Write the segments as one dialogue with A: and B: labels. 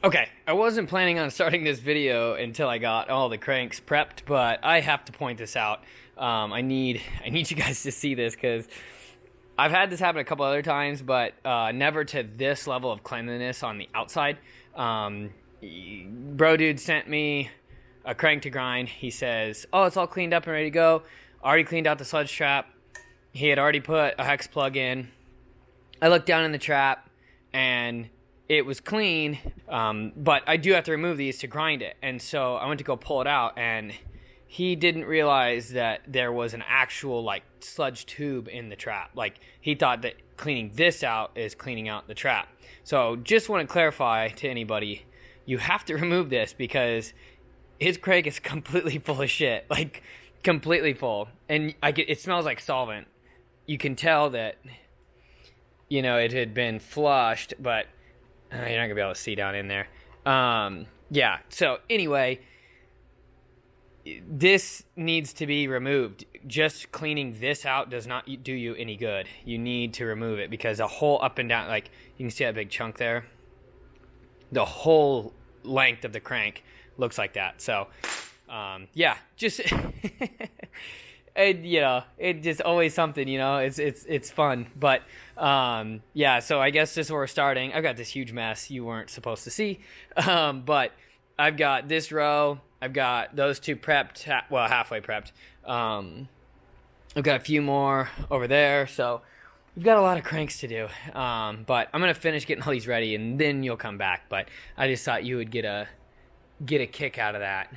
A: Okay, I wasn't planning on starting this video until I got all the cranks prepped, but I have to point this out. I need you guys to see this because I've had this happen a couple other times, but never to this level of cleanliness on the outside. Bro dude sent me a crank to grind. He says, oh, it's all cleaned up and ready to go. Already cleaned out the sludge trap. He had already put a hex plug in. I looked down in the trap and it was clean, but I do have to remove these to grind it. And so I went to go pull it out, and he didn't realize that there was an actual, like, sludge tube in the trap. Like, he thought that cleaning this out is cleaning out the trap. So just want to clarify to anybody, you have to remove this because his crank is completely full of shit. Like, completely full. And it smells like solvent. You can tell that, you know, it had been flushed, but you're not going to be able to see down in there. Yeah, so anyway, this needs to be removed. Just cleaning this out does not do you any good. You need to remove it because the whole up and down, like, you can see that big chunk there? The whole length of the crank looks like that. So, yeah, just... it's just always something, you know, it's fun, but, yeah, so I guess this is where we're starting. I've got this huge mess you weren't supposed to see, but I've got this row, I've got those two prepped, halfway prepped, I've got a few more over there, so we've got a lot of cranks to do, but I'm going to finish getting all these ready, and then you'll come back, but I just thought you would get a kick out of that.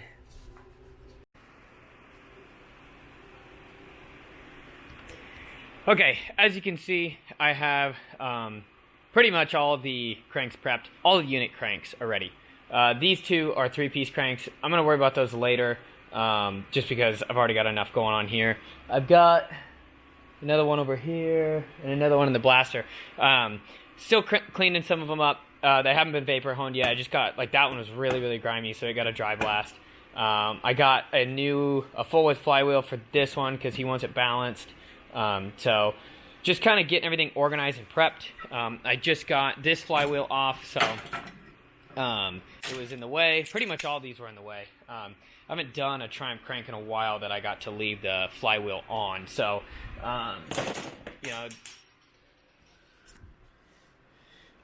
A: Okay, as you can see, I have pretty much all of the cranks prepped, all the unit cranks are ready. These two are 3-piece cranks. I'm going to worry about those later, just because I've already got enough going on here. I've got another one over here, and another one in the blaster. Still cleaning some of them up. They haven't been vapor honed yet. I just got, like, that one was really, really grimy, so it got a dry blast. I got a full width flywheel for this one, because he wants it balanced. So just kind of getting everything organized and prepped. I just got this flywheel off, so it was in the way. Pretty much all these were in the way. I haven't done a Triumph crank in a while that I got to leave the flywheel on. So, you know,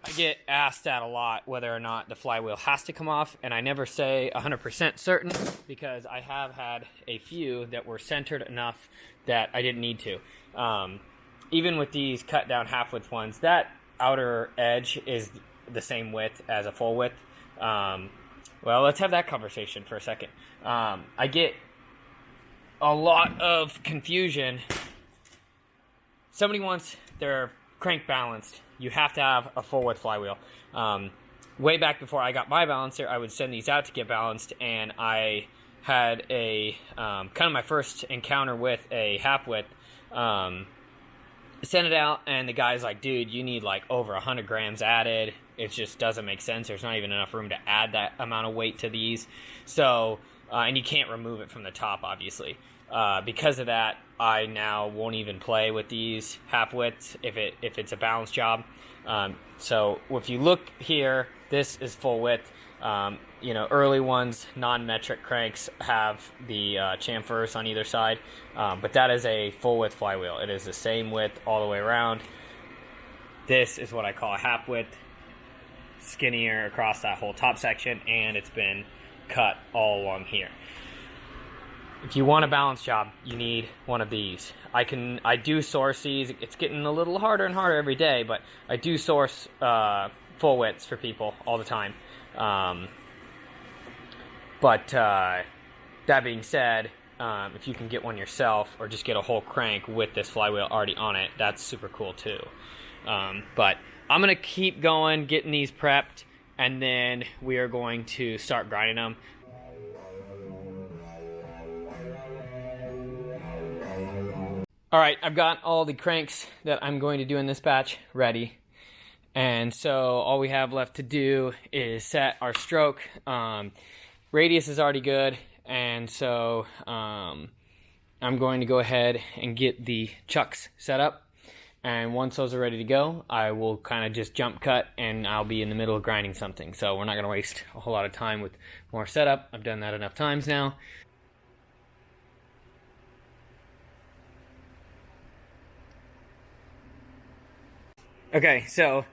A: I get asked that a lot, whether or not the flywheel has to come off, and I never say 100% certain because I have had a few that were centered enough that I didn't need to. Even with these cut down half width ones, that outer edge is the same width as a full width. Well, let's have that conversation for a second. I get a lot of confusion. Somebody wants their crank balanced. You have to have a full width flywheel. Way back before I got my balancer, I would send these out to get balanced, and I had a kind of my first encounter with a half width. Sent it out, and the guy's like, dude, you need like over 100 grams added. It just doesn't make sense. There's not even enough room to add that amount of weight to these. So, and you can't remove it from the top, obviously. Because of that, I now won't even play with these half widths if it's a balance job. So if you look here, this is full width. You know, early ones, non-metric cranks have the chamfers on either side, but that is a full width flywheel. It is the same width all the way around. This is what I call a half width, skinnier across that whole top section, and it's been cut all along here. If you want a balance job, you need one of these. I do source these. It's getting a little harder and harder every day, but I do source full widths for people all the time. But that being said, if you can get one yourself or just get a whole crank with this flywheel already on it, that's super cool too. But I'm going to keep going, getting these prepped, and then we are going to start grinding them. All right, I've got all the cranks that I'm going to do in this batch ready. And so all we have left to do is set our stroke. Radius is already good, and so I'm going to go ahead and get the chucks set up. And once those are ready to go, I will kind of just jump cut and I'll be in the middle of grinding something. So we're not going to waste a whole lot of time with more setup. I've done that enough times now. Okay, so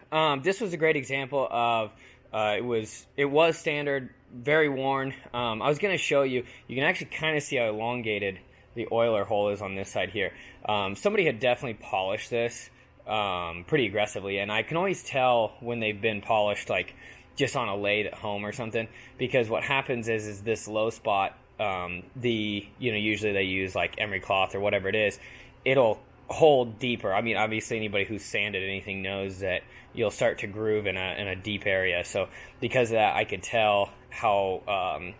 A: this was a great example of it was standard, very worn. I was going to show you. You can actually kind of see how elongated the oiler hole is on this side here. Somebody had definitely polished this pretty aggressively, and I can always tell when they've been polished, like just on a lathe at home or something, because what happens is this low spot, usually they use like emery cloth or whatever it is, it'll hold deeper. I mean, obviously anybody who's sanded anything knows that you'll start to groove in a deep area. So because of that, I could tell how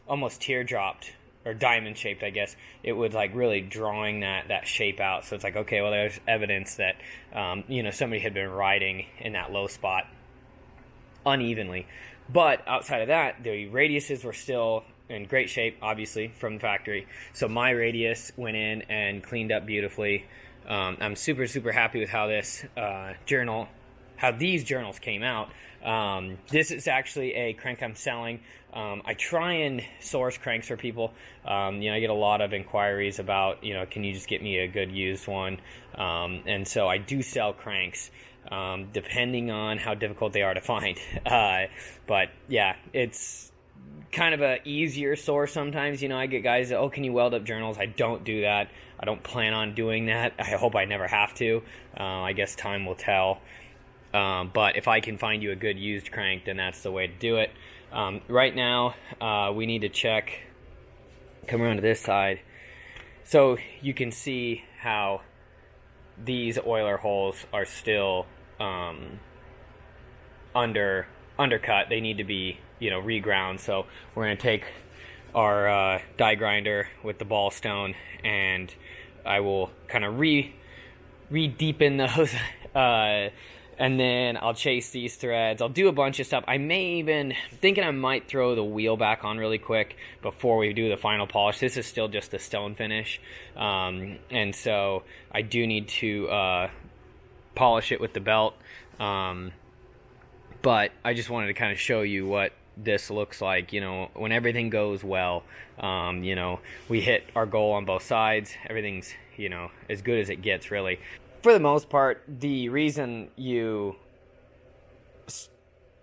A: almost teardropped or diamond shaped, I guess, it would like really drawing that shape out. So it's like, okay, well, there's evidence that somebody had been riding in that low spot unevenly. But outside of that, the radiuses were still in great shape, obviously, from the factory. So my radius went in and cleaned up beautifully. I'm super, super happy with how this how these journals came out. This is actually a crank I'm selling. I try and source cranks for people. I get a lot of inquiries about, can you just get me a good used one? And so I do sell cranks, depending on how difficult they are to find. But yeah, it's kind of a easier source sometimes. I get guys that, can you weld up journals? I don't do that. I don't plan on doing that. I hope I never have to. I guess time will tell. But if I can find you a good used crank, then that's the way to do it. Right now, we need to check, come around to this side, so you can see how these oiler holes are still undercut. They need to be, reground. So we're going to take our die grinder with the ball stone, and I will kind of re-deepen those, and then I'll chase these threads. I'll do a bunch of stuff. I might throw the wheel back on really quick before we do the final polish. This is still just the stone finish, and so I do need to polish it with the belt, but I just wanted to kind of show you what this looks like, when everything goes well. We hit our goal on both sides. Everything's, as good as it gets, really. For the most part, the reason you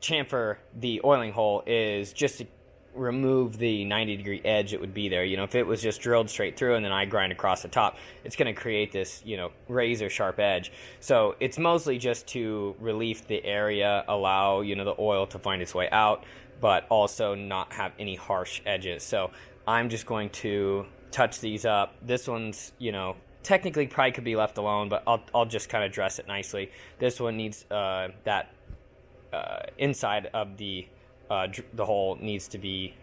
A: chamfer the oiling hole is just to remove the 90-degree edge that would be there. If it was just drilled straight through and then I grind across the top, it's going to create this, razor sharp edge. So it's mostly just to relieve the area, allow, the oil to find its way out, but also not have any harsh edges. So I'm just going to touch these up. This one's, technically probably could be left alone, but I'll just kind of dress it nicely. This one needs that inside of the hole needs to be,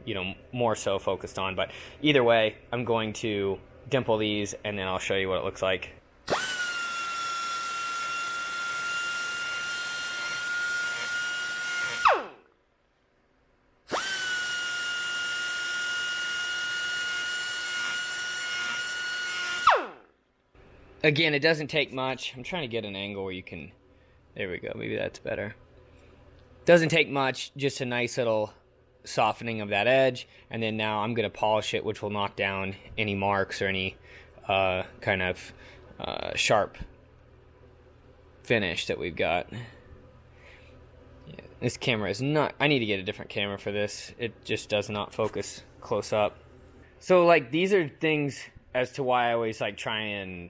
A: more so focused on. But either way, I'm going to dimple these, and then I'll show you what it looks like. Again, it doesn't take much. I'm trying to get an angle where you can... There we go. Maybe that's better. Doesn't take much. Just a nice little softening of that edge. And then now I'm going to polish it, which will knock down any marks or any kind of sharp finish that we've got. Yeah, this camera is not... I need to get a different camera for this. It just does not focus close up. So, these are things as to why I always, try and...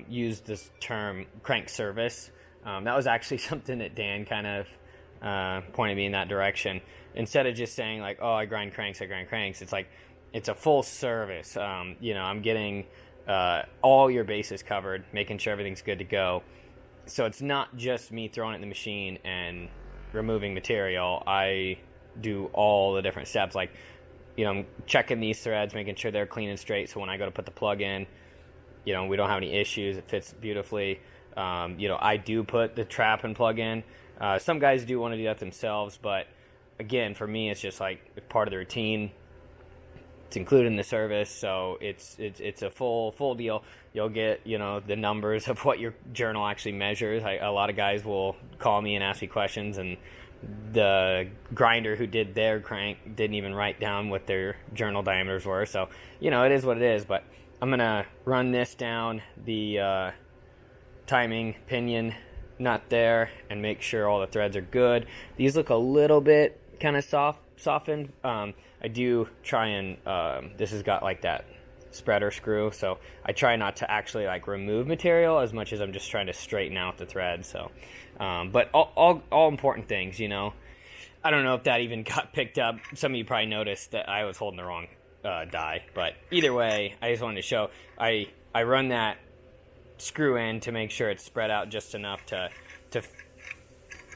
A: use this term crank service. That was actually something that Dan kind of pointed me in that direction. Instead of just saying I grind cranks, it's it's a full service. I'm getting all your bases covered, making sure everything's good to go. So it's not just me throwing it in the machine and removing material. I do all the different steps, I'm checking these threads, making sure they're clean and straight, so when I go to put the plug in, we don't have any issues. It fits beautifully. I do put the trap and plug in. Some guys do want to do that themselves, but again, for me, it's just it's part of the routine. It's included in the service, so it's a full deal. You'll get, you know, the numbers of what your journal actually measures. A lot of guys will call me and ask me questions, and the grinder who did their crank didn't even write down what their journal diameters were. So, you know, it is what it is. But I'm gonna run this down the timing pinion nut there and make sure all the threads are good. These look a little bit kind of softened. I do try and this has got like that spreader screw, so I try not to actually like remove material as much as I'm just trying to straighten out the thread. So but all important things, you know. I don't know if that even got picked up. Some of you probably noticed that I was holding the wrong die, but either way, I just wanted to show I run that screw in to make sure it's spread out just enough to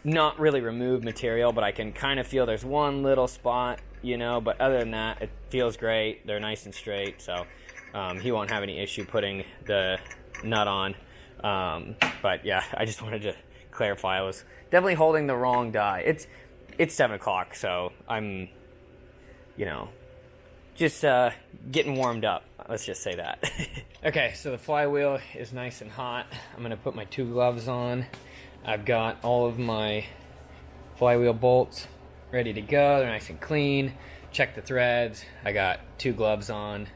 A: not really remove material, but I can kind of feel there's one little spot, you know, but other than that, it feels great. They're nice and straight, so he won't have any issue putting the nut on. But yeah, I just wanted to clarify. I was definitely holding the wrong die. It's 7 o'clock, so I'm, you know, just getting warmed up. Let's just say that. Okay, so the flywheel is nice and hot. I'm gonna put my 2 gloves on. I've got all of my flywheel bolts ready to go. They're nice and clean. Check the threads. I got 2 gloves on,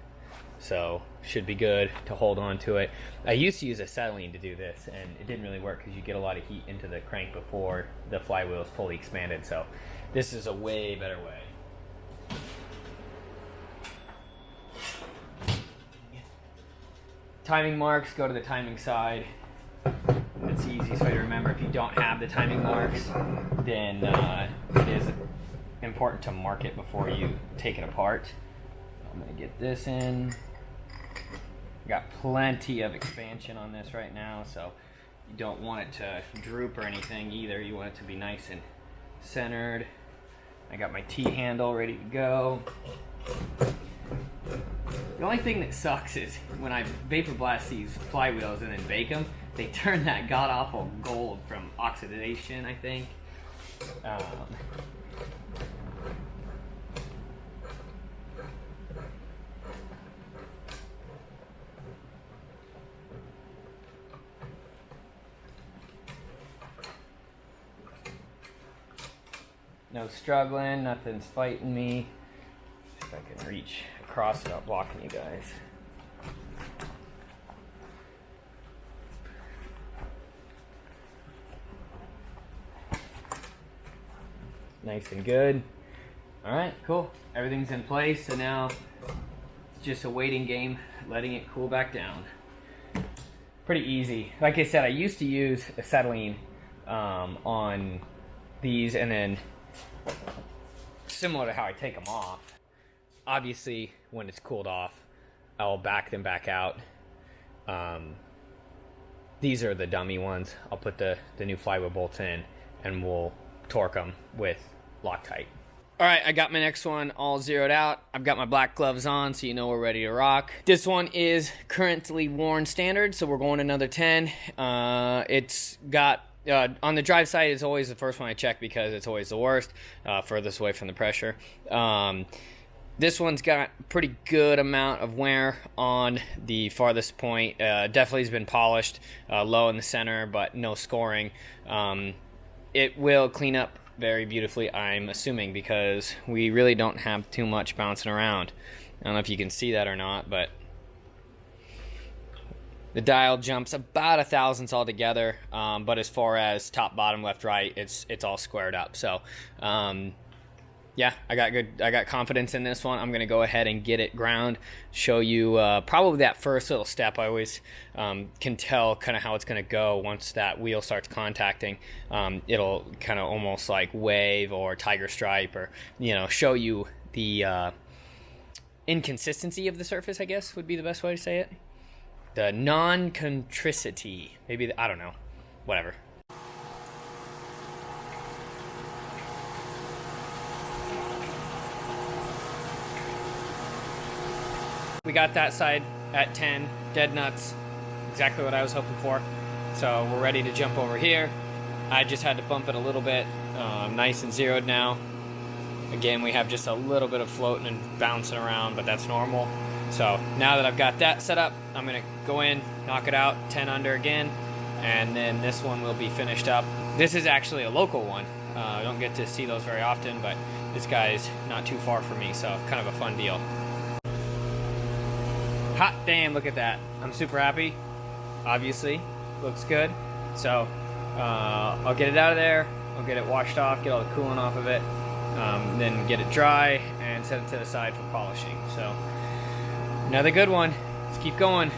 A: so should be good to hold on to it. I used to use acetylene to do this, and it didn't really work because you get a lot of heat into the crank before the flywheel is fully expanded. So this is a way better way. Timing marks, go to the timing side. It's the easiest way to remember. If you don't have the timing marks, then it is important to mark it before you take it apart. I'm going to get this in. Got plenty of expansion on this right now, so you don't want it to droop or anything either. You want it to be nice and centered. I got my T-handle ready to go. The only thing that sucks is when I vapor blast these flywheels and then bake them, they turn that god-awful gold from oxidation, I think. No struggling, nothing's fighting me. See if I can reach across without blocking you guys. Nice and good. All right, cool. Everything's in place, so now it's just a waiting game, letting it cool back down. Pretty easy. Like I said, I used to use acetylene on these, and then similar to how I take them off, obviously when it's cooled off, I'll back them back out. These are the dummy ones. I'll put the new flywheel bolts in, and we'll torque them with Loctite. All right, I got my next one all zeroed out. I've got my black gloves on, so you know we're ready to rock. This one is currently worn standard, so we're going another 10. It's got, on the drive side, it's always the first one I check because it's always the worst, furthest away from the pressure. This one's got a pretty good amount of wear on the farthest point. Definitely has been polished, low in the center, but no scoring. It will clean up very beautifully, I'm assuming, because we really don't have too much bouncing around. I don't know if you can see that or not, but the dial jumps about 1/1000 altogether. But as far as top, bottom, left, right, it's all squared up. So yeah, I got confidence in this one. I'm gonna go ahead and get it ground, show you probably that first little step. I always can tell kind of how it's gonna go once that wheel starts contacting. It'll kind of almost like wave or tiger stripe, or show you the inconsistency of the surface, I guess would be the best way to say it. The non-contricity, maybe, I don't know, whatever. We got that side at 10, dead nuts, exactly what I was hoping for. So we're ready to jump over here. I just had to bump it a little bit, nice and zeroed now. Again, we have just a little bit of floating and bouncing around, but that's normal. So now that I've got that set up, I'm going to go in, knock it out, 10 under again, and then this one will be finished up. This is actually a local one. I don't get to see those very often, but this guy's not too far from me, so kind of a fun deal. Hot damn, look at that. I'm super happy. Obviously, looks good. So I'll get it out of there. I'll get it washed off, get all the coolant off of it, then get it dry and set it to the side for polishing. So another good one. Let's keep going.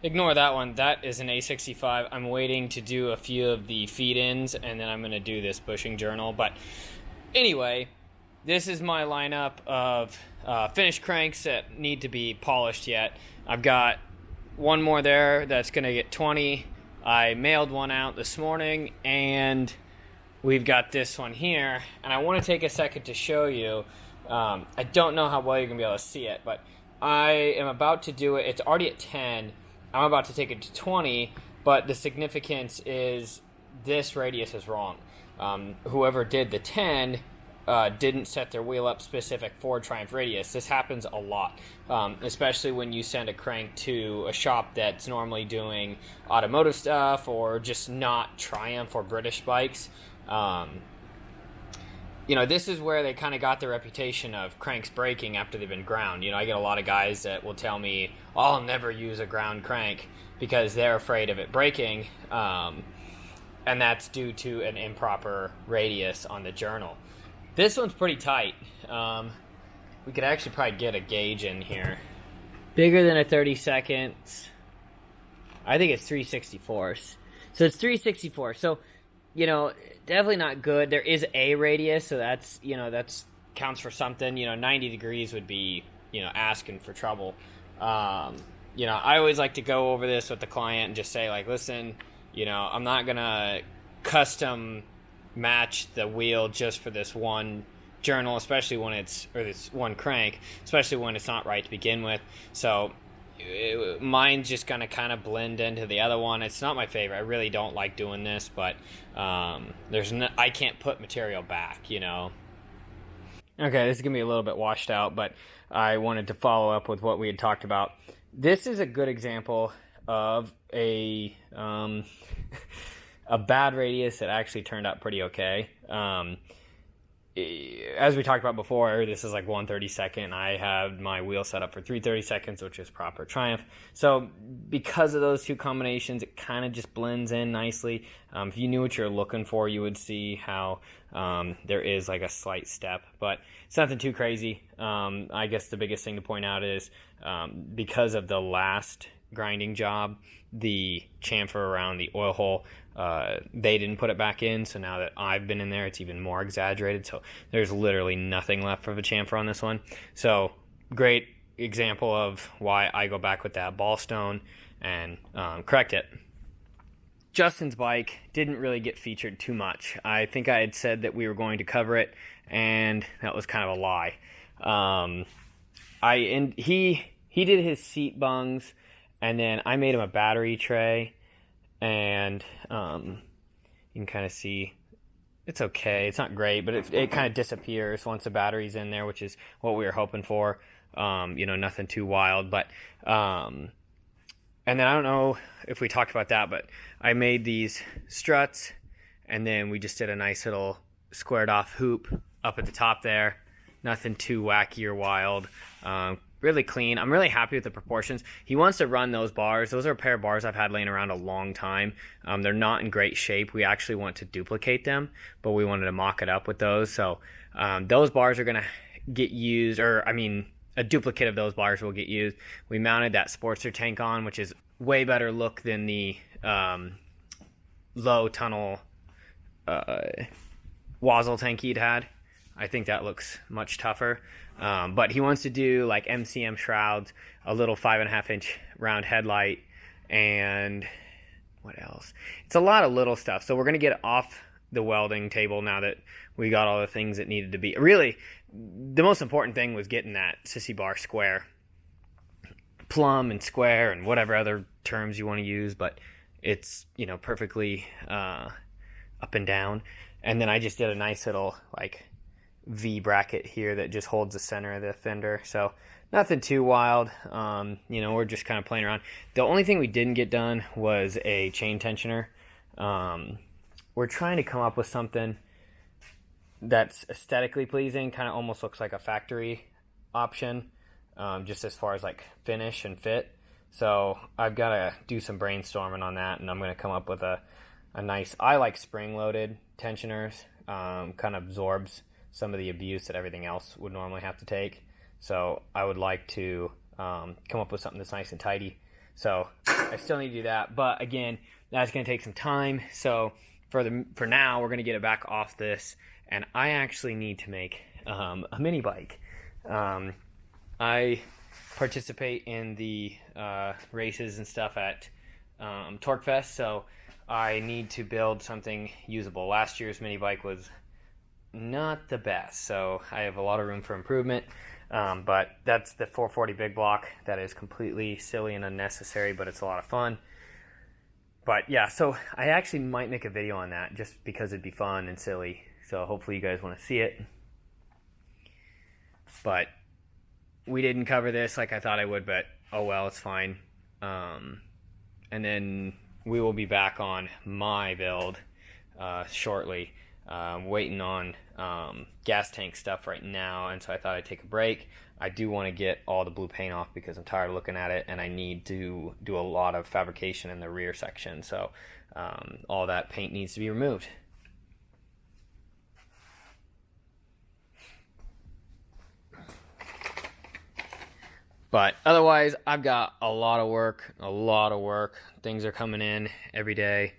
A: Ignore that one. That is an A65. I'm waiting to do a few of the feed-ins, and then I'm going to do this bushing journal. But anyway, this is my lineup of finished cranks that need to be polished yet. I've got one more there that's going to get 20. I mailed one out this morning, and we've got this one here. And I want to take a second to show you. I don't know how well you're going to be able to see it, but I am about to do it. It's already at 10. I'm about to take it to 20, but the significance is this radius is wrong. Whoever did the 10 didn't set their wheel up specific for Triumph radius. This happens a lot, especially when you send a crank to a shop that's normally doing automotive stuff or just not Triumph or British bikes. This is where they kind of got the reputation of cranks breaking after they've been ground. I get a lot of guys that will tell me, I'll never use a ground crank because they're afraid of it breaking, and that's due to an improper radius on the journal. This one's pretty tight. We could actually probably get a gauge in here. Bigger than a 30 seconds. I think it's 3/64. So it's 3/64. So, definitely not good. There is a radius, so that's counts for something. 90 degrees would be, asking for trouble. I always like to go over this with the client and just say, like, listen, I'm not going to custom match the wheel just for this one journal, especially when this one crank, especially when it's not right to begin with. So mine's just going to kind of blend into the other one. It's not my favorite. I really don't like doing this, but I can't put material back, Okay, this is going to be a little bit washed out, but I wanted to follow up with what we had talked about. This is a good example of a bad radius that actually turned out pretty okay. As we talked about before, this is like 1/32. I have my wheel set up for 3/32, which is proper Triumph. So because of those two combinations, it kind of just blends in nicely. If you knew what you're looking for, you would see how there is like a slight step, but it's nothing too crazy. I guess the biggest thing to point out is because of the last grinding job, the chamfer around the oil hole, they didn't put it back in, so now that I've been in there, it's even more exaggerated. So there's literally nothing left of a chamfer on this one. So great example of why I go back with that ball stone and correct it. Justin's bike didn't really get featured too much. I think I had said that we were going to cover it, and that was kind of a lie. He did his seat bungs, and then I made him a battery tray, and you can kind of see it's okay. It's not great, but it kind of disappears once the battery's in there, which is what we were hoping for. Nothing too wild, but and then I don't know if we talked about that, but I made these struts, and then we just did a nice little squared off hoop up at the top there. Nothing too wacky or wild. Really clean. I'm really happy with the proportions. He wants to run those bars. Those are a pair of bars I've had laying around a long time. They're not in great shape. We actually want to duplicate them, but we wanted to mock it up with those. So those bars are going to get used, a duplicate of those bars will get used. We mounted that Sportster tank on, which is way better look than the low tunnel Wazzle tank he'd had. I think that looks much tougher. But he wants to do like MCM shrouds, a little 5.5-inch round headlight, and what else? It's a lot of little stuff. So we're going to get off the welding table now that we got all the things that needed to be. Really, the most important thing was getting that sissy bar square. Plumb and square and whatever other terms you want to use, but it's, perfectly up and down. And then I just did a nice little, V bracket here that just holds the center of the fender. So nothing too wild. We're just kind of playing around. The only thing we didn't get done was a chain tensioner. We're trying to come up with something that's aesthetically pleasing, kind of almost looks like a factory option, just as far as like finish and fit. So I've got to do some brainstorming on that, and I'm going to come up with a nice, I like spring-loaded tensioners, kind of absorbs some of the abuse that everything else would normally have to take. So I would like to come up with something that's nice and tidy. So I still need to do that, but again, that's going to take some time. So for now, we're going to get it back off this, and I actually need to make a mini bike. I participate in the races and stuff at Torque Fest, so I need to build something usable. Last year's mini bike was not the best, so I have a lot of room for improvement. But that's the 440 big block. That is completely silly and unnecessary, but it's a lot of fun. But yeah, so I actually might make a video on that just because it'd be fun and silly. So hopefully you guys want to see it. But we didn't cover this like I thought I would, but oh well, it's fine. And then we will be back on my build shortly. Waiting on gas tank stuff right now, and so I thought I'd take a break. I do want to get all the blue paint off because I'm tired of looking at it, and I need to do a lot of fabrication in the rear section, so all that paint needs to be removed. But otherwise, I've got a lot of work. Things are coming in every day,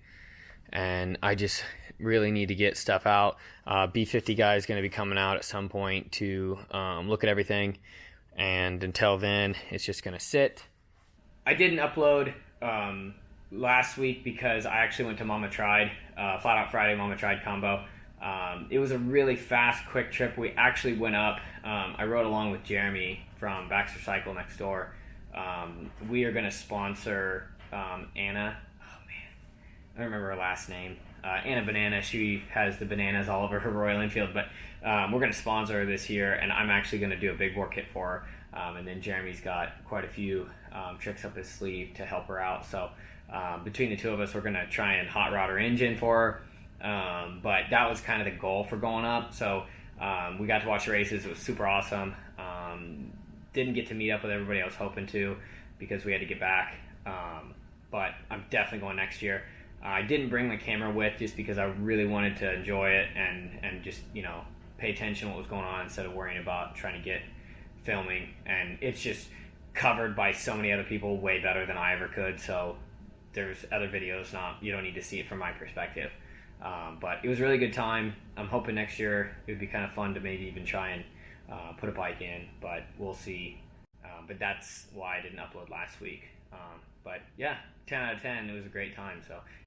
A: and I just really need to get stuff out. B50 guy is going to be coming out at some point to look at everything, and until then, it's just going to sit. I didn't upload last week because I actually went to Mama Tried, Flat Out Friday Mama Tried combo. It was a really fast, quick trip. We actually went up. I rode along with Jeremy from Baxter Cycle next door. We are going to sponsor Anna. Oh man, I don't remember her last name. Anna Banana. She has the bananas all over her Royal Enfield, but we're going to sponsor her this year, and I'm actually going to do a big bore kit for her. And then Jeremy's got quite a few tricks up his sleeve to help her out. So between the two of us, we're going to try and hot rod her engine for her. But that was kind of the goal for going up. So we got to watch the races. It was super awesome. Didn't get to meet up with everybody I was hoping to because we had to get back. But I'm definitely going next year. I didn't bring my camera with just because I really wanted to enjoy it and just, pay attention to what was going on instead of worrying about trying to get filming. And it's just covered by so many other people way better than I ever could. So there's other videos, you don't need to see it from my perspective. But it was a really good time. I'm hoping next year it would be kind of fun to maybe even try and put a bike in, but we'll see. But that's why I didn't upload last week. But yeah, 10 out of 10, it was a great time. So